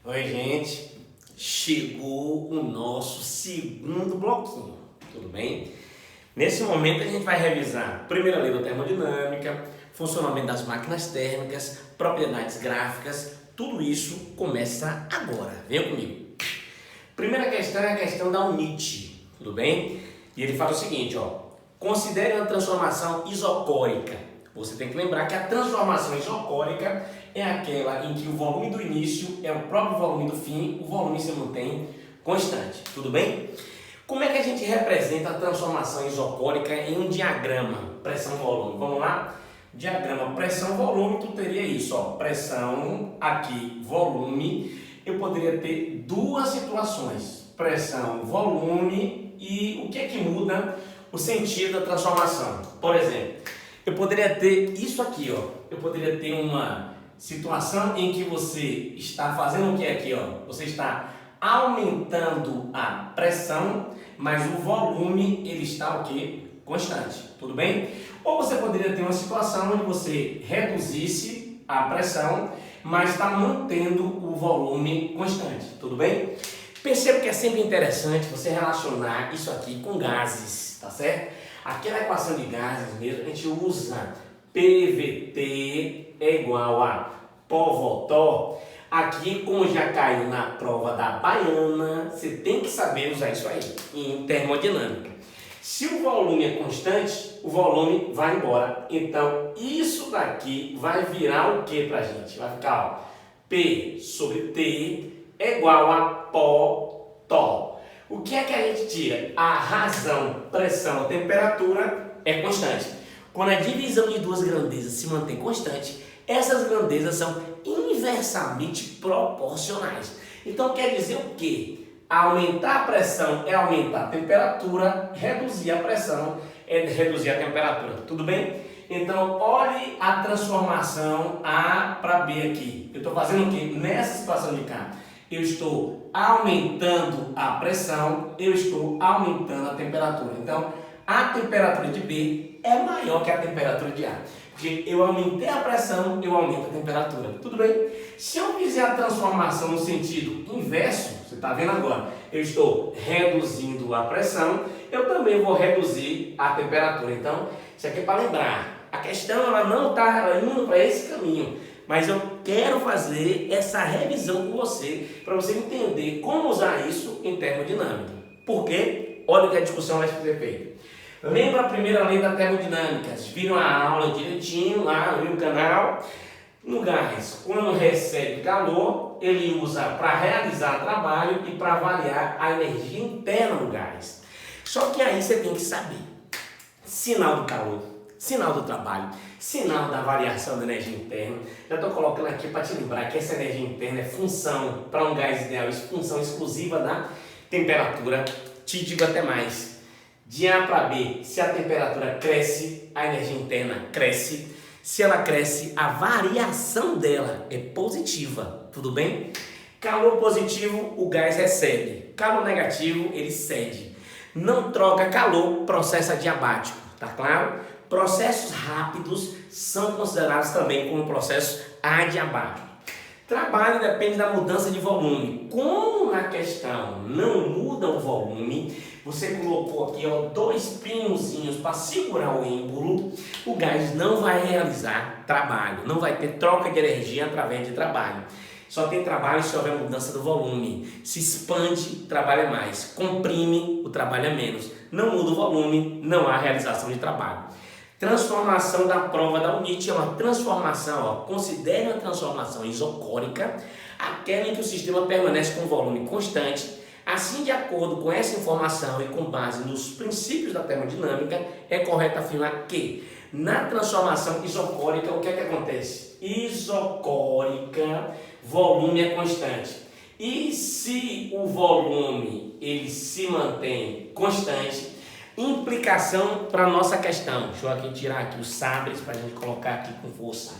Oi, gente. Chegou o nosso segundo bloquinho, tudo bem? Nesse momento a gente vai revisar a primeira lei da termodinâmica, funcionamento das máquinas térmicas, propriedades gráficas, tudo isso começa agora. Venha comigo. Primeira questão é a questão da unit, tudo bem? E ele fala o seguinte, considere uma transformação isocórica. Você tem que lembrar que a transformação isocórica é aquela em que o volume do início é o próprio volume do fim, o volume se mantém constante, tudo bem? Como é que a gente representa a transformação isocórica em um diagrama pressão-volume? Vamos lá? Diagrama pressão-volume, tu teria isso, pressão, aqui, volume. Eu poderia ter duas situações, pressão, volume, e o que é que muda o sentido da transformação? Por exemplo, eu poderia ter isso aqui, eu poderia ter uma situação em que você está fazendo o que aqui, você está aumentando a pressão, mas o volume ele está o que? Constante, tudo bem? Ou você poderia ter uma situação onde você reduzisse a pressão, mas está mantendo o volume constante, tudo bem? Perceba que é sempre interessante você relacionar isso aqui com gases, tá certo? Aquela equação de gases mesmo, a gente usa PVT é igual a Pó-Votó. Aqui, como já caiu na prova da Baiana, você tem que saber usar isso aí, em termodinâmica. Se o volume é constante, o volume vai embora. Então, isso daqui vai virar o que pra gente? Vai ficar, P sobre T é igual a Pó-Tó. O que é que a gente tira? A razão, pressão, temperatura é constante. Quando a divisão de duas grandezas se mantém constante, essas grandezas são inversamente proporcionais. Então quer dizer o quê? Aumentar a pressão é aumentar a temperatura, reduzir a pressão é reduzir a temperatura. Tudo bem? Então olhe a transformação A para B aqui. Eu estou fazendo o quê? Nessa situação de cá. Eu estou aumentando a pressão, eu estou aumentando a temperatura. Então, a temperatura de B é maior que a temperatura de A. Porque eu aumentei a pressão, eu aumento a temperatura. Tudo bem? Se eu fizer a transformação no sentido inverso, você está vendo agora, eu estou reduzindo a pressão, eu também vou reduzir a temperatura. Então, isso aqui é para lembrar. A questão ela não está indo para esse caminho. Mas eu quero fazer essa revisão com você, para você entender como usar isso em termodinâmica. Por quê? Olha que a discussão vai ser feita. Lembra a primeira lei da termodinâmica? Vocês viram a aula direitinho lá no canal? No gás, quando recebe calor, ele usa para realizar trabalho e para avaliar a energia interna do gás. Só que aí você tem que saber sinal do calor, sinal do trabalho, sinal da variação da energia interna. Já estou colocando aqui para te lembrar que essa energia interna é função, para um gás ideal, função exclusiva da temperatura. Te digo até mais. De A para B, se a temperatura cresce, a energia interna cresce. Se ela cresce, a variação dela é positiva. Tudo bem? Calor positivo, o gás recebe. Calor negativo, ele cede. Não troca calor, processo adiabático. Tá claro? Processos rápidos são considerados também como processo adiabático. Trabalho depende da mudança de volume. Como na questão não muda o volume, você colocou aqui dois pinozinhos para segurar o êmbolo, o gás não vai realizar trabalho, não vai ter troca de energia através de trabalho. Só tem trabalho se houver mudança do volume. Se expande, trabalha mais. Comprime, o trabalho é menos. Não muda o volume, não há realização de trabalho. Transformação da prova da unit é uma transformação, considere uma transformação isocórica, aquela em que o sistema permanece com volume constante. Assim, de acordo com essa informação e com base nos princípios da termodinâmica, é correto afirmar que na transformação isocórica, o que é que acontece? Isocórica, volume é constante. E se o volume ele se mantém constante, implicação para a nossa questão. Deixa eu aqui tirar aqui os sabres para a gente colocar aqui com força.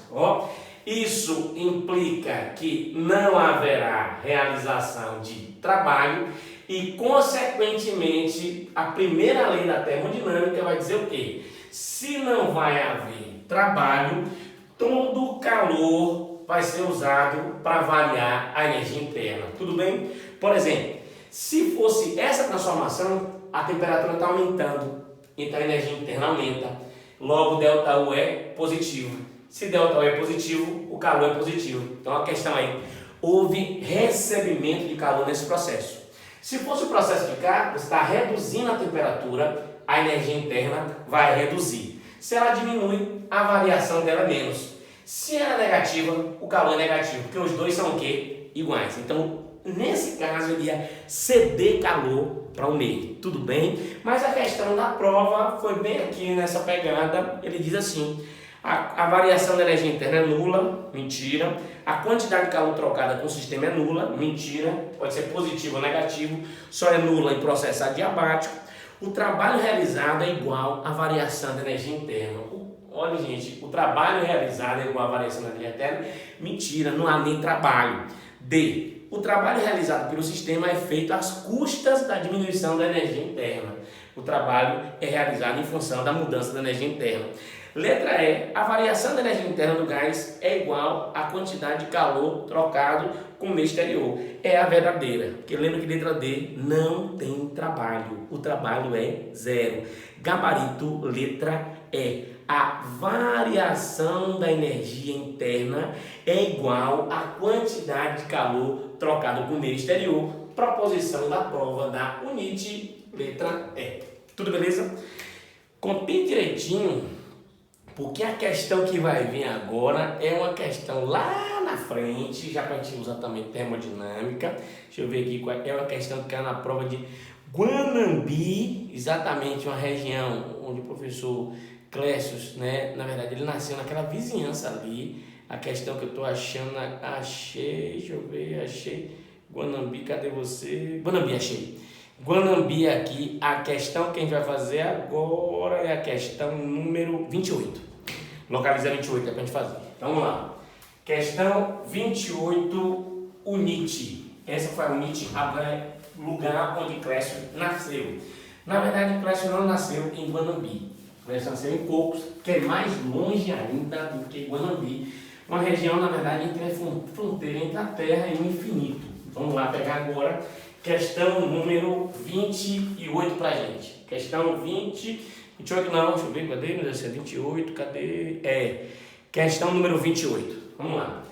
Isso implica que não haverá realização de trabalho e, consequentemente, a primeira lei da termodinâmica vai dizer o quê? Se não vai haver trabalho, todo o calor vai ser usado para variar a energia interna. Tudo bem? Por exemplo, se fosse essa transformação, a temperatura está aumentando, então a energia interna aumenta. Logo, ΔU é positivo. Se ΔU é positivo, o calor é positivo. Então a questão aí, houve recebimento de calor nesse processo. Se fosse o processo de cá, você está reduzindo a temperatura, a energia interna vai reduzir. Se ela diminui, a variação dela é menos. Se ela é negativa, o calor é negativo, porque os dois são o quê? Iguais. Então, nesse caso, ele ia ceder calor para o meio. Tudo bem? Mas a questão da prova foi bem aqui nessa pegada. Ele diz assim: a variação da energia interna é nula, mentira. A quantidade de calor trocada com o sistema é nula, mentira. Pode ser positivo ou negativo, só é nula em processo adiabático. O trabalho realizado é igual à variação da energia interna. Olha, gente, o trabalho realizado é igual à variação da energia interna. Mentira, não há nem trabalho. D. O trabalho realizado pelo sistema é feito às custas da diminuição da energia interna. O trabalho é realizado em função da mudança da energia interna. Letra E. A variação da energia interna do gás é igual à quantidade de calor trocado com o meio exterior. É a verdadeira. Porque lembra que letra D não tem trabalho. O trabalho é zero. Gabarito, letra E. A variação da energia interna é igual à quantidade de calor trocado com o meio exterior. Proposição da prova da UNIT, letra E. Tudo beleza? Contém direitinho, porque a questão que vai vir agora é uma questão lá na frente, já para a gente usar também termodinâmica. Deixa eu ver aqui, é uma questão que caiu na prova de Guanambi, exatamente uma região onde o professor Clécio, né, na verdade ele nasceu naquela vizinhança ali. A questão que eu estou achando, achei, deixa eu ver, achei, Guanambi, cadê você? Guanambi, achei. Guanambi aqui, a questão que a gente vai fazer agora é a questão número 28. Localiza 28, é pra gente fazer. Então vamos lá. Questão 28, UNIT. Essa foi a UNIT, agora é lugar onde Clécio nasceu. Na verdade, Clécio não nasceu em Guanambi. Clécio nasceu em Cocos, que é mais longe ainda do que Guanambi. Uma região, na verdade, entre a fronteira entre a Terra e o infinito. Vamos lá pegar agora questão número 28 pra gente. Questão 28 não, deixa eu ver, cadê? Meu Deus, é 28, cadê? Questão número 28. Vamos lá.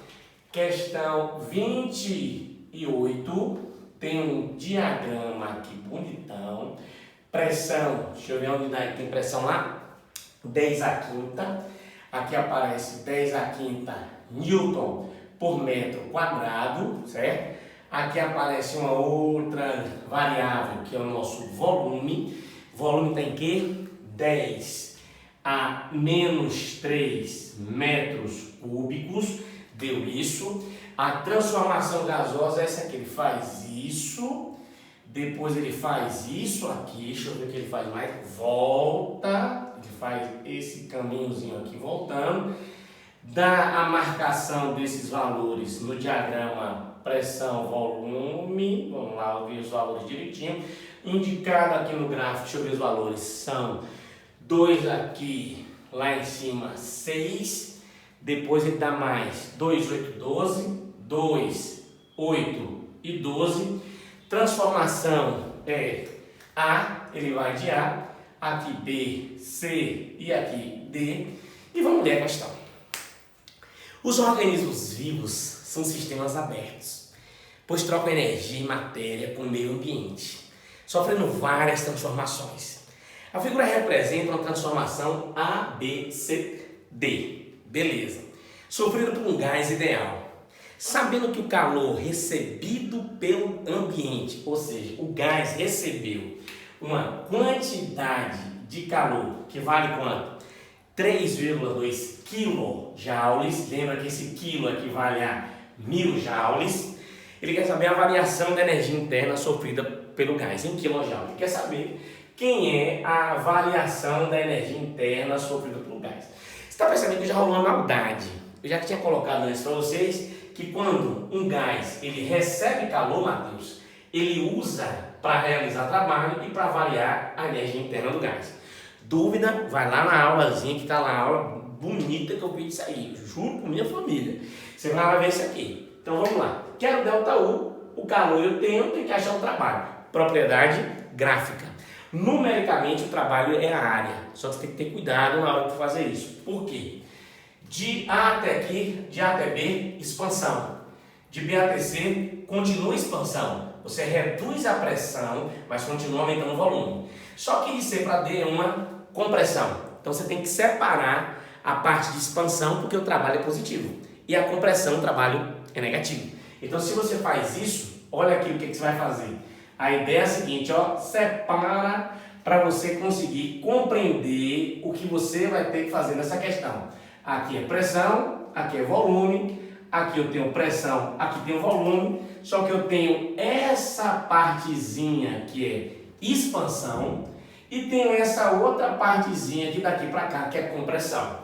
Questão 28 tem um diagrama aqui bonitão. Pressão, deixa eu ver onde tem pressão lá. 10 a quinta. Aqui aparece 10 a quinta Newton por metro quadrado, certo? Aqui aparece uma outra variável, que é o nosso volume. Volume tem que 10 a menos 3 metros cúbicos. Deu isso. A transformação gasosa é essa aqui. Ele faz isso. Depois ele faz isso aqui. Deixa eu ver o que ele faz mais. Volta. Ele faz esse caminhozinho aqui voltando. Dá a marcação desses valores no diagrama pressão, volume, vamos lá ver os valores direitinho, indicado aqui no gráfico, deixa eu ver os valores, são 2 aqui, lá em cima 6, depois ele dá mais 2, 8, 12, 2, 8 e 12, transformação é A, ele vai de A, aqui B, C e aqui D, e vamos ler a questão. Os organismos vivos são sistemas abertos, pois trocam energia e matéria com o meio ambiente, sofrendo várias transformações. A figura representa uma transformação A, B, C, D. Beleza. Sofrendo por um gás ideal. Sabendo que o calor recebido pelo ambiente, ou seja, o gás recebeu uma quantidade de calor que vale quanto? 3,2 kJ, lembra que esse quilo equivale a 1000 joules. Ele quer saber a variação da energia interna sofrida pelo gás em kJ. Ele quer saber quem é a variação da energia interna sofrida pelo gás. Você está percebendo que já rolou uma maldade. Eu já tinha colocado antes para vocês que quando um gás ele recebe calor, Matheus, ele usa para realizar trabalho e para variar a energia interna do gás. Dúvida? Vai lá na aulazinha que está lá, aula bonita que eu vi disso aí, juro por minha família. Você vai lá ver isso aqui. Então vamos lá. Quero delta U, o calor eu tenho que achar um trabalho. Propriedade gráfica. Numericamente o trabalho é a área, só que você tem que ter cuidado na hora de fazer isso. Por quê? De A até aqui, de A até B, expansão. De B até C, continua expansão. Você reduz a pressão, mas continua aumentando o volume. Só que de C para D é uma compressão. Então você tem que separar a parte de expansão, porque o trabalho é positivo. E a compressão, o trabalho é negativo. Então se você faz isso, olha aqui o que você vai fazer. A ideia é a seguinte, ó, separa para você conseguir compreender o que você vai ter que fazer nessa questão. Aqui é pressão, aqui é volume, aqui eu tenho pressão, aqui tem volume, só que eu tenho essa partezinha que é expansão e tenho essa outra partezinha de daqui para cá que é compressão.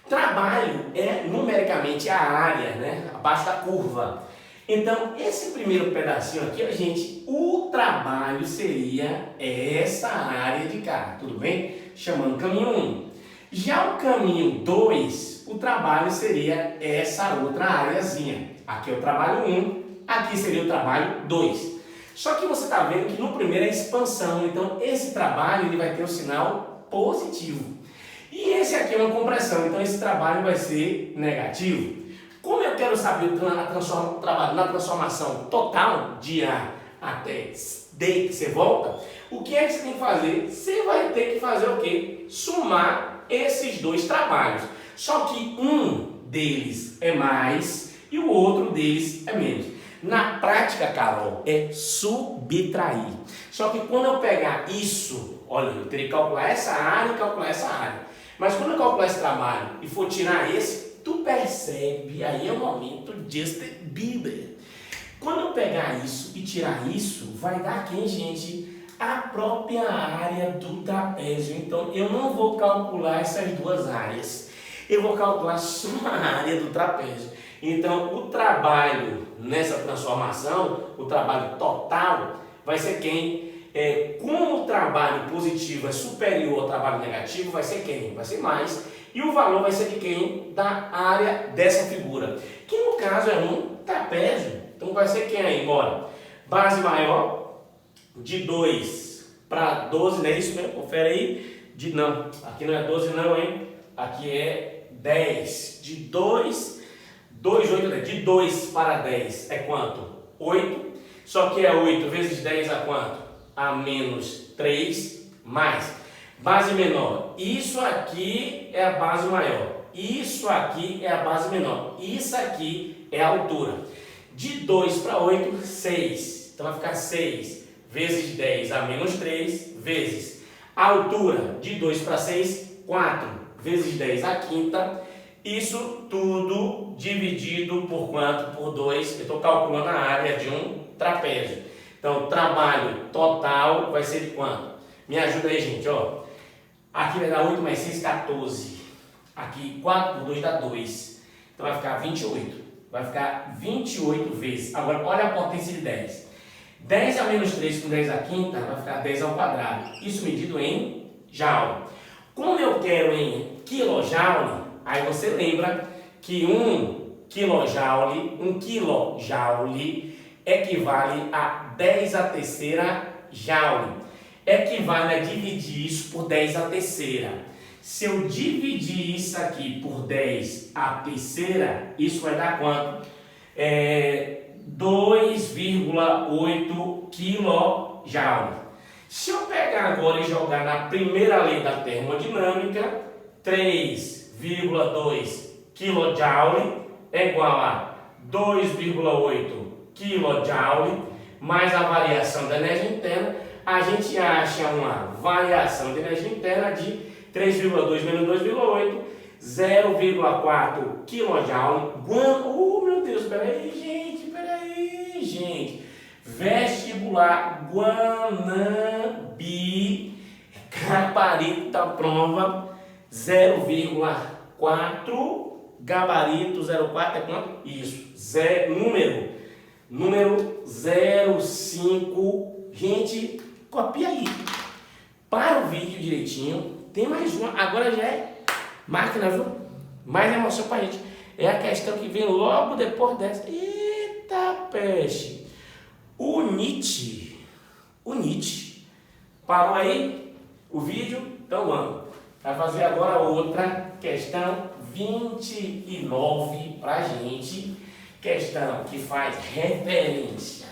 Trabalho é numericamente a área, né, abaixo da curva. Então, esse primeiro pedacinho aqui, ó, gente, o trabalho seria essa área de cá, tudo bem? Chamando caminho 1. Já o caminho 2, o trabalho seria essa outra areazinha. Aqui é o trabalho 1, aqui seria o trabalho 2. Só que você está vendo que no primeiro é expansão, então esse trabalho ele vai ter um sinal positivo. E esse aqui é uma compressão, então esse trabalho vai ser negativo. Como eu quero saber na transformação total de A até D que você volta, o que é que você tem que fazer? Você vai ter que fazer o quê? Somar esses dois trabalhos. Só que um deles é mais e o outro deles é menos. Na prática, Carol, é subtrair. Só que quando eu pegar isso, olha, eu teria que calcular essa área e calcular essa área. Mas quando eu calcular esse trabalho e for tirar esse, tu percebe, aí é o momento de Justin Bieber. Quando eu pegar isso e tirar isso, vai dar quem, gente? A própria área do trapézio. Então, eu não vou calcular essas duas áreas. Eu vou calcular só a área do trapézio. Então, o trabalho nessa transformação, o trabalho total, vai ser quem? Como o trabalho positivo é superior ao trabalho negativo, vai ser quem? Vai ser mais. E o valor vai ser de quem? Da área dessa figura. Que no caso é um trapézio. Então vai ser quem aí? Bora. Base maior de 2 para 12, não é isso mesmo? Confere aí. Não, aqui não é 12 não, hein? Aqui é 10. De 2, 8, de 2 para 10 é quanto? 8. Só que é 8 vezes 10 a quanto? A menos 3 mais. Base menor. Isso aqui é a base maior. Isso aqui é a base menor. Isso aqui é a altura. De 2 para 8, 6. Então vai ficar 6 vezes 10 a menos 3 vezes a altura. De 2 para 6, 4 vezes 10 a quinta. Isso tudo dividido por quanto? Por 2. Eu estou calculando a área de um trapézio. Então, o trabalho total vai ser de quanto? Me ajuda aí, gente, ó. Aqui vai dar 8 mais 6, 14. Aqui, 4 por 2 dá 2. Então, vai ficar 28. Vai ficar 28 vezes. Agora, olha a potência de 10. 10 a menos 3 com 10 a quinta vai ficar 10 ao quadrado. Isso medido em joule. Como eu quero em quilojoule, aí você lembra que 1 quilojoule equivale a 10 a terceira joule. Equivale a dividir isso por 10 a terceira. Se eu dividir isso aqui por 10 a terceira, isso vai dar quanto? 2,8 kJ. Se eu pegar agora e jogar na primeira lei da termodinâmica, 3,2 kJ é igual a 2,8 kJ mais a variação da energia interna. A gente acha uma variação de energia interna de 3,2 menos 2,8, 0,4 kJ. Oh, meu Deus, peraí, gente. Vestibular Guanambi, gabarito da prova 0,4, gabarito 0,4 é quanto? Isso, número 0,5. Gente, copia aí. Para o vídeo direitinho. Tem mais uma. Agora já é máquina, viu? mais emoção pra gente. É a questão que vem logo depois dessa. Eita peste! O Nietzsche. Parou aí o vídeo? Então vamos. Vai fazer agora outra questão 29 pra gente. Questão que faz referência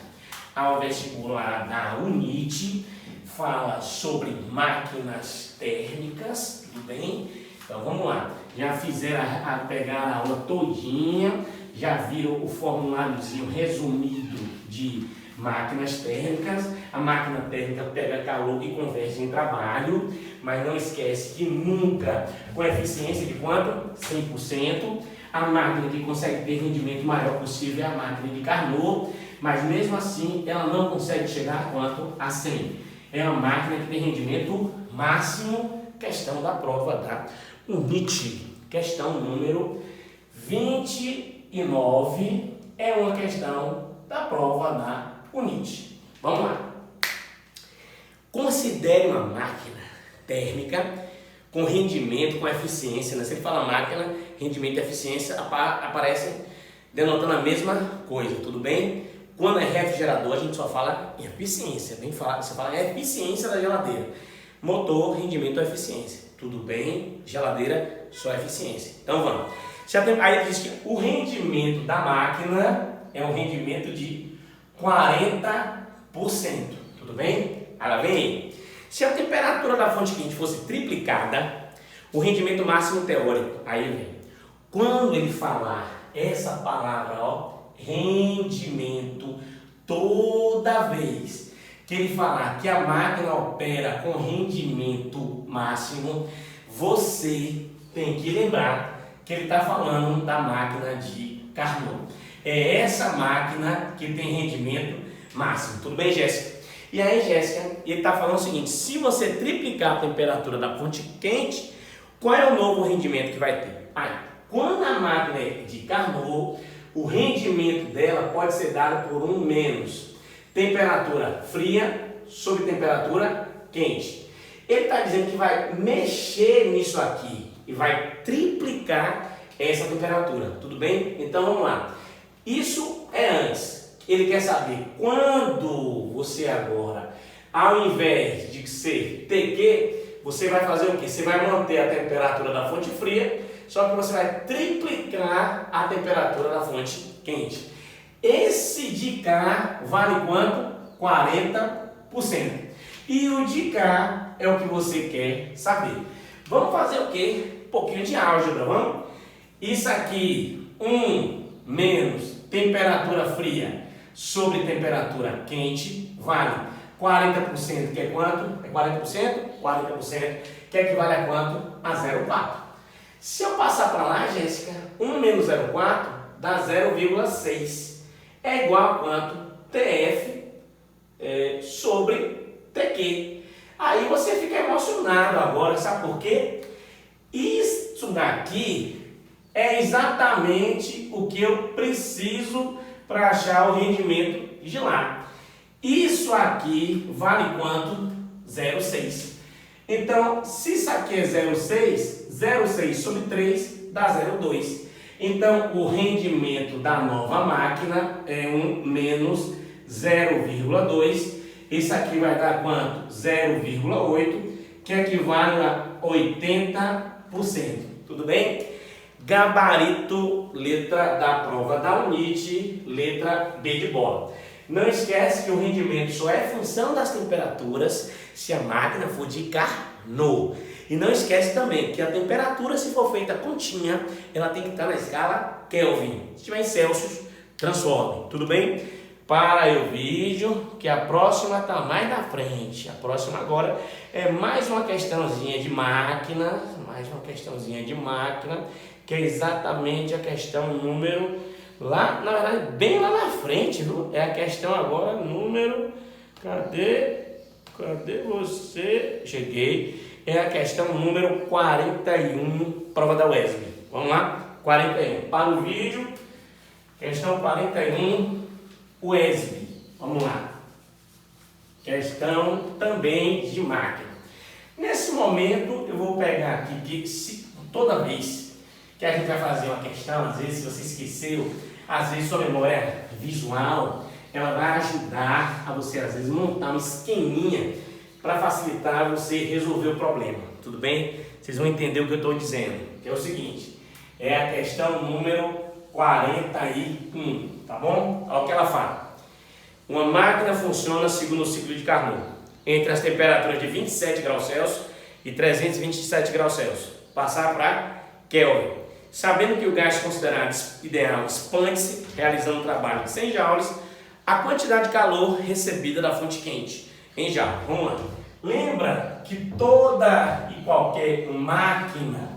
ao vestibular da UNIT. Fala sobre máquinas térmicas, tudo bem? Então vamos lá. Já fizeram pegar a aula todinha, já viram o formuláriozinho resumido de máquinas térmicas. A máquina térmica pega calor e converte em trabalho, mas não esquece que nunca com eficiência de quanto? 100%. A máquina que consegue ter rendimento maior possível é a máquina de Carnot, mas mesmo assim ela não consegue chegar a quanto? A 100. É uma máquina que tem rendimento máximo. Questão da prova da UNIT. Questão número 29 é uma questão da prova da UNIT. Vamos lá. Considere uma máquina térmica com rendimento, com eficiência. Né? Se ele fala máquina, rendimento e eficiência aparecem denotando a mesma coisa, tudo bem? Quando é refrigerador, a gente só fala em eficiência. Você fala em eficiência da geladeira. Motor, rendimento ou eficiência. Tudo bem? Geladeira, só eficiência. Então vamos. Aí ele diz que o rendimento da máquina é um rendimento de 40%. Tudo bem? Agora vem aí. Se a temperatura da fonte quente fosse triplicada, o rendimento máximo teórico, aí vem. Quando ele falar essa palavra, ó, rendimento, toda vez que ele falar que a máquina opera com rendimento máximo, você tem que lembrar que ele está falando da máquina de Carnot. É essa máquina que tem rendimento máximo. Tudo bem, Jéssica? E aí, Jéssica, ele está falando o seguinte: se você triplicar a temperatura da fonte quente, qual é o novo rendimento que vai ter? Aí, quando a máquina é de Carnot, o rendimento dela pode ser dado por um menos temperatura fria sobre temperatura quente. Ele está dizendo que vai mexer nisso aqui e vai triplicar essa temperatura, tudo bem? Então vamos lá. Isso é antes. Ele quer saber quando você agora, ao invés de ser TQ, você vai fazer o quê? Você vai manter a temperatura da fonte fria, só que você vai triplicar a temperatura da fonte quente. Esse de cá vale quanto? 40%. E o de cá é o que você quer saber. Vamos fazer o quê? Um pouquinho de álgebra, vamos? Isso aqui, 1 menos temperatura fria sobre temperatura quente, vale 40%, que é quanto? É 40%? 40%, que equivale a quanto? A 0,4. Se eu passar para lá, Jéssica, 1 menos 0,4 dá 0,6. É igual a quanto? TF sobre TQ. Aí você fica emocionado agora, sabe por quê? Isso daqui é exatamente o que eu preciso para achar o rendimento de lá. Isso aqui vale quanto? 0,6. Então, se isso aqui é 0,6, 0,6 sobre 3 dá 0,2. Então, o rendimento da nova máquina é 1 menos 0,2. Isso aqui vai dar quanto? 0,8, que equivale a 80%. Tudo bem? Gabarito, letra da prova da UNIT, letra B de bola. Não esquece que o rendimento só é função das temperaturas se a máquina for de Carnot. E não esquece também que a temperatura, se for feita continha, ela tem que estar na escala Kelvin. Se estiver em Celsius, transforme. Tudo bem? Para aí o vídeo, que a próxima está mais na frente. A próxima agora é mais uma questãozinha de máquina. Que é exatamente a questão número lá, na verdade, bem lá na frente, viu? É a questão agora número... Cadê você? Cheguei. É a questão número 41, prova da UESB. Vamos lá? 41. Para o vídeo, questão 41, UESB. Vamos lá. Questão também de máquina. Nesse momento, eu vou pegar aqui que toda vez que a gente vai fazer uma questão, às vezes, se você esqueceu, às vezes sua memória visual, ela vai ajudar a você, às vezes, montar um esqueminha para facilitar você resolver o problema, tudo bem? Vocês vão entender o que eu estou dizendo, que é o seguinte, é a questão número 41, tá bom? Olha o que ela fala. Uma máquina funciona segundo o ciclo de Carnot, entre as temperaturas de 27 graus Celsius e 327 graus Celsius. Passar para Kelvin. Sabendo que o gás considerado ideal expande-se, realizando um trabalho de 100 joules, a quantidade de calor recebida da fonte quente em joule. Vamos lá. Lembra que toda e qualquer máquina,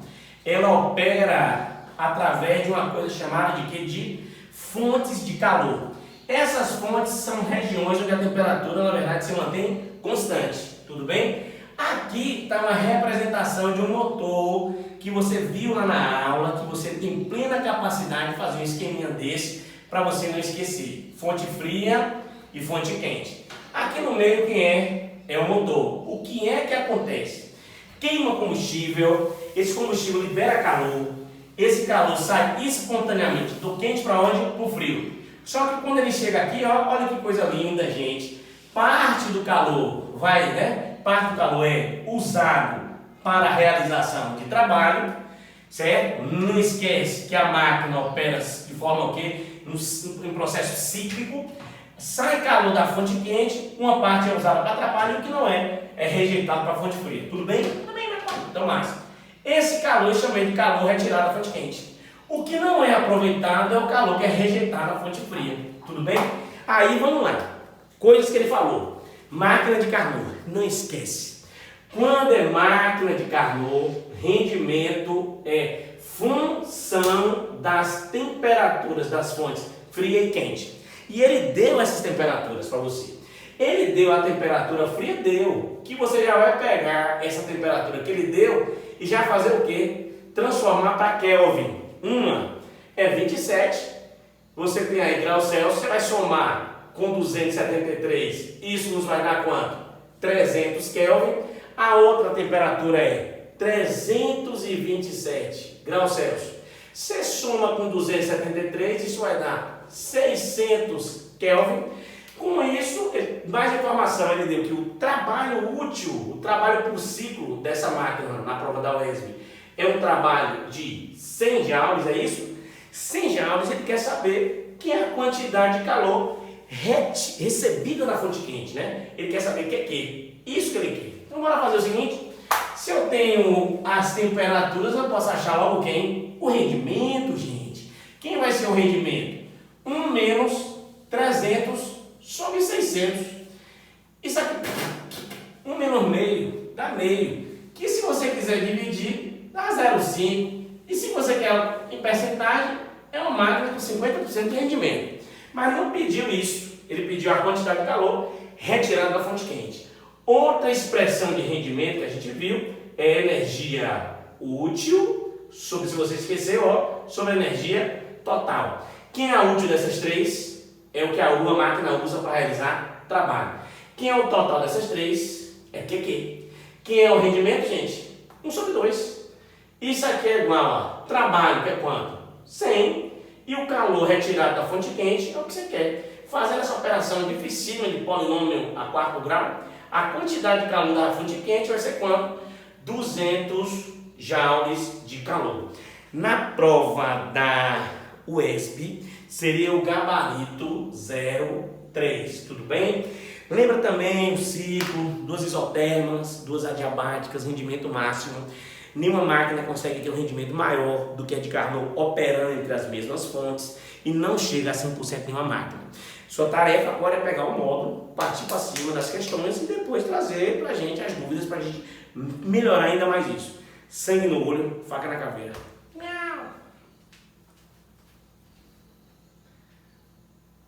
ela opera através de uma coisa chamada de quê? De fontes de calor. Essas fontes são regiões onde a temperatura, na verdade, se mantém constante. Tudo bem? Aqui está uma representação de um motor que você viu lá na aula, que você tem plena capacidade de fazer um esqueminha desse para você não esquecer. Fonte fria e fonte quente. Aqui no meio quem é o motor. O que é que acontece? Queima combustível, esse combustível libera calor, esse calor sai espontaneamente do quente para onde? Para o frio. Só que quando ele chega aqui, ó, olha que coisa linda, gente. Parte do calor vai, né? Parte do calor é usado para a realização de trabalho, certo? Não esquece que a máquina opera de forma o quê? Em processo cíclico. Sai calor da fonte quente, uma parte é usada para trabalho e o que não é rejeitado para a fonte fria. Tudo bem? Tudo bem, né? Então, mais. Esse calor eu chamei de calor retirado da fonte quente. O que não é aproveitado é o calor que é rejeitado na fonte fria. Tudo bem? Aí vamos lá. Coisas que ele falou. Máquina de Carnot. Não esquece. Quando é máquina de Carnot, rendimento é função das temperaturas das fontes fria e quente. E ele deu essas temperaturas para você. Ele deu a temperatura fria, deu. Que você já vai pegar essa temperatura que ele deu e já fazer o quê? Transformar para Kelvin. Uma é 27, você tem aí graus Celsius, você vai somar com 273, isso nos vai dar quanto? 300 Kelvin. A outra temperatura é 327 graus Celsius. Você soma com 273, isso vai dar 600 Kelvin. Com isso, mais informação ele deu que o trabalho útil, o trabalho por ciclo dessa máquina na prova da UESB é um trabalho de 100 joules, é isso? 100 joules, ele quer saber que é a quantidade de calor recebida na fonte quente, né? Ele quer saber o que é que? Isso que ele quer. Então, bora fazer o seguinte. Se eu tenho as temperaturas, eu posso achar logo quem? O rendimento, gente. Quem vai ser o rendimento? 1 menos 300 sobre 600. Isso aqui, 1 menos meio, dá meio. Que se você quiser dividir, dá 0,5. E se você quer em percentagem, é uma máquina com 50% de rendimento. Mas não pediu isso. Ele pediu a quantidade de calor retirada da fonte quente. Outra expressão de rendimento que a gente viu é energia útil, sobre, se você esqueceu, ó, sobre energia total. Quem é a útil dessas três? É o que a máquina usa para realizar trabalho. Quem é o total dessas três? É QQ. Quem é o rendimento, gente? 1 sobre 2. Isso aqui é igual a trabalho, que é quanto? 100. E o calor retirado da fonte quente é o que você quer. Fazendo essa operação dificílima de polinômio a 4º grau, a quantidade de calor da fonte quente vai ser quanto? 200 joules de calor. Na prova da UESB, seria o gabarito 03, tudo bem? Lembra também o ciclo, 2 isotermas, 2 adiabáticas, rendimento máximo. Nenhuma máquina consegue ter um rendimento maior do que a de Carnot operando entre as mesmas fontes e não chega a 100% nenhuma máquina. Sua tarefa agora é pegar o módulo, partir para cima das questões e depois trazer para a gente as dúvidas para a gente melhorar ainda mais isso. Sangue no olho, faca na caveira.